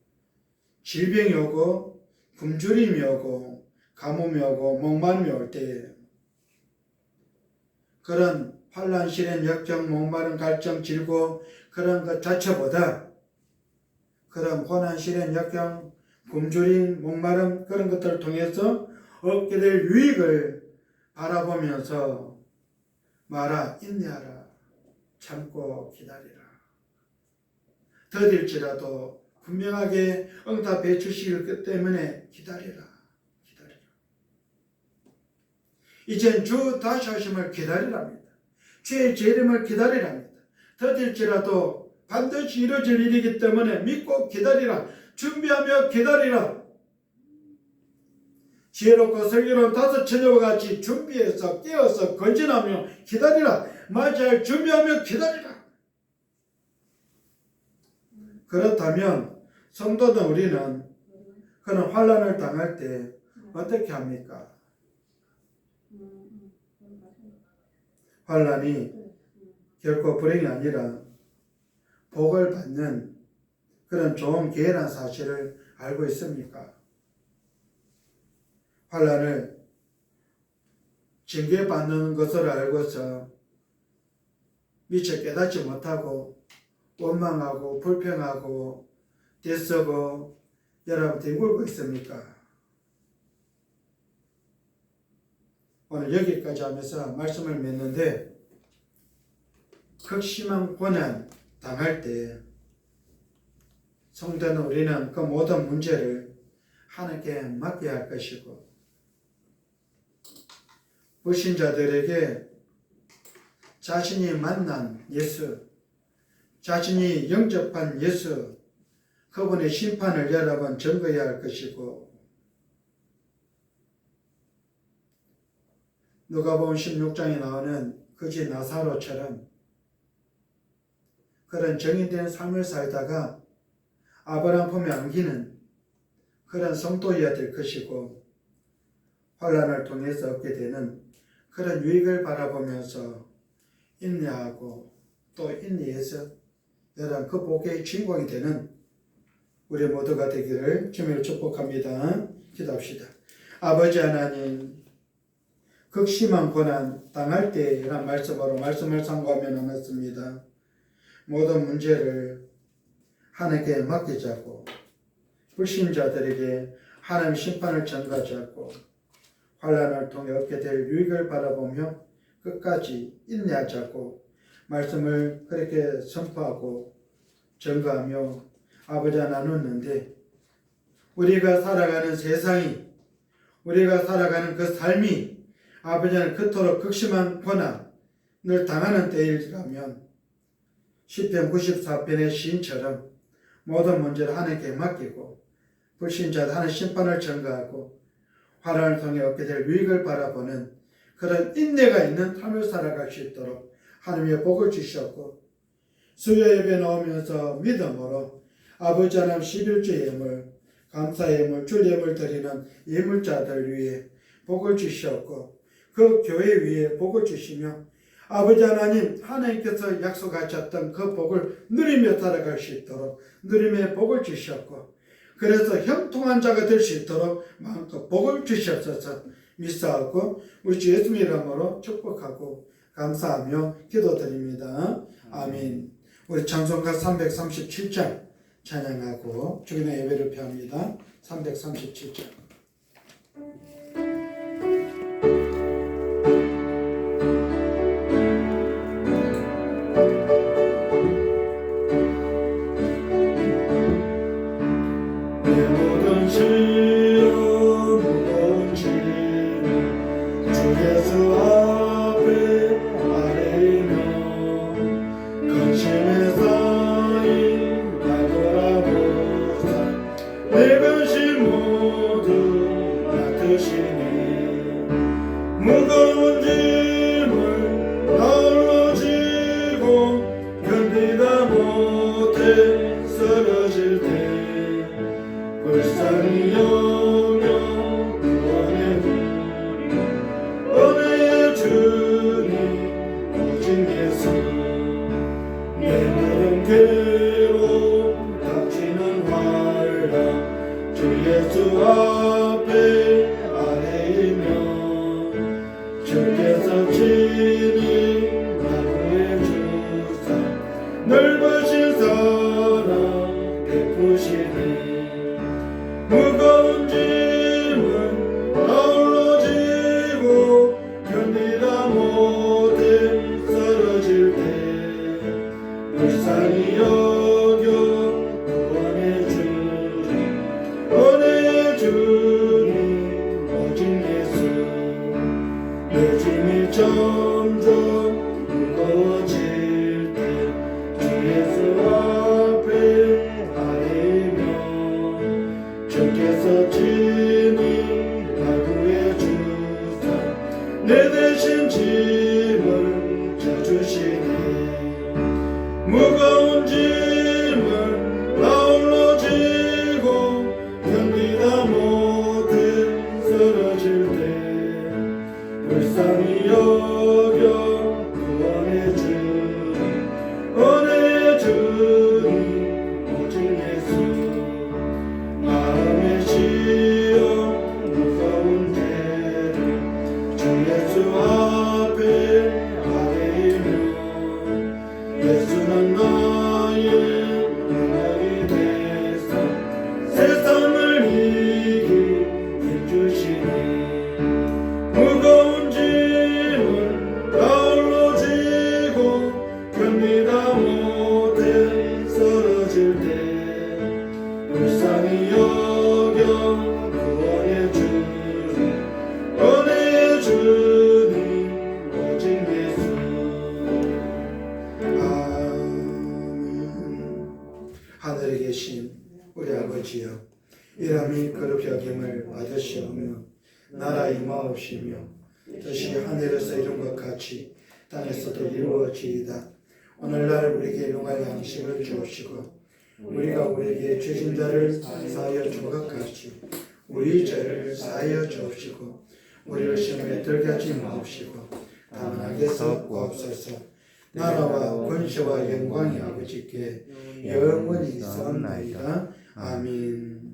질병이 오고 굶주림이 오고 가뭄이 오고 목마름이 올 때에 그런 환난, 시련, 역경, 목마름, 갈증, 질고 그런 것 자체보다 그런 고난, 시련, 역경, 굶주림, 목마름 그런 것들을 통해서 얻게 될 유익을 바라보면서 말아 인내하라. 참고 기다리라. 더딜지라도 분명하게 응답해 주실 때문에 기다리라. 기다리라. 이젠 주 다시 하심을 기다리랍니다. 주의 재림을 기다리랍니다. 더딜지라도 반드시 이루어질 일이기 때문에 믿고 기다리라. 준비하며 기다리라. 지혜롭고 슬기로운 다섯 처녀와 같이 준비해서 깨어서 건진하며 기다리라. 맞이할 준비하며 기다리라. 그렇다면 성도는 우리는 그런 환난을 당할 때 어떻게 합니까? 환난이 결코 불행이 아니라 복을 받는 그런 좋은 기회라는 사실을 알고 있습니까? 환난을 징계받는 것을 알고서 미처 깨닫지 못하고 원망하고 불평하고 대서고 여러분 대굴고 있습니까? 오늘 여기까지 하면서 말씀을 맺는데, 극심한 고난 당할 때 성도는 우리는 그 모든 문제를 하나님께 맡겨야 할 것이고, 불신자들에게 자신이 만난 예수, 자신이 영접한 예수, 그분의 심판을 여러 번 증거해야 할 것이고, 누가복음 16장에 나오는 거지 나사로처럼 그런 정인된 삶을 살다가 아브라함 품에 안기는 그런 성도여야 될 것이고, 환난을 통해서 얻게 되는 그런 유익을 바라보면서 인내하고 또 인내해서 여러분 그 복의 주인공이 되는 우리 모두가 되기를 주님으로 축복합니다. 기도합시다. 아버지 하나님, 극심한 고난 당할 때라는 말씀으로 말씀을 상고하며 나눴습니다. 모든 문제를 하나님께 맡기자고, 불신자들에게 하나님의 심판을 전가하자고, 환난을 통해 얻게 될 유익을 바라보며 끝까지 인내하자고 말씀을 그렇게 선포하고 전가하며 아버지와 나눴는데, 우리가 살아가는 세상이, 우리가 살아가는 그 삶이 아버지는 그토록 극심한 고난을 당하는 때이라면 시편 94편의 시인처럼 모든 문제를 하나님께 맡기고 불신자들 하나님 심판을 전가하고 환난을 통해 얻게 될 유익을 바라보는 그런 인내가 있는 삶을 살아갈 수 있도록 하나님의 복을 주셨고, 수요 예배 나오면서 믿음으로 아버지 하나님 11주 예물, 감사 예물, 줄 예물 드리는 예물자들 위해 복을 주셨고, 그 교회 위에 복을 주시며 아버지 하나님, 하나님께서 약속하셨던 그 복을 누리며 살아갈 수 있도록 누림의 복을 주셨고, 그래서 형통한 자가 될 수 있도록 마음껏 복을 주시옵소서 믿사옵고 우리 주 예수님 이름으로 축복하고 감사하며 기도드립니다. 아멘. 우리 찬송가 337장 찬양하고 주님의 예배를 표합니다. 337장. 주 예수 예수 앞에 아뢰며 주께서 친히 나무에 주사 넓으신 사랑 베푸시니 무거운 짐은 아울러 지고 견디다 못해 쓰러질 때 불쌍히 여겨 구원해 주리 은혜 주니 오직 예수 내 짐이 점점 무거워질 때 주 예수 앞에 아뢰며 주께서 친히 날 구해주사 내 대신 짐을 져주시니 무거운 짐을 아울러 지고 견디다 못해 쓰러질 때 불쌍히 여겨 구원해 주니 은혜 주니 오직 예수 마음의 시험 무서운 죄를 주 예수 앞에 아뢰며 예수는 나의 능력이 되사 세상을 이길 힘 주시니 무거운 짐을 아울러 지고 견디다 못해 쓰러질 때 불쌍히 여겨 구원해 주니 은혜 주니 오직 예수 아멘. 하늘에 계신 우리 아버지여 이름이 거룩히 여김을 받으시오며 나라 임하옵시며 뜻이 하늘에서 이룬 것 같이 땅에서도 이루어지이다. 오늘날 우리에게 일용할 양식을 주옵시고 우리가 우리에게 죄진 자를 사하여 준 것 같이 우리 죄를 사하여 주옵시고 우리를 시험에 들게 하지 마옵시고 다만 악에서 구하옵소서. 나라와 권세와 영광이 아버지께 영원히 있사옵나이다. 아멘.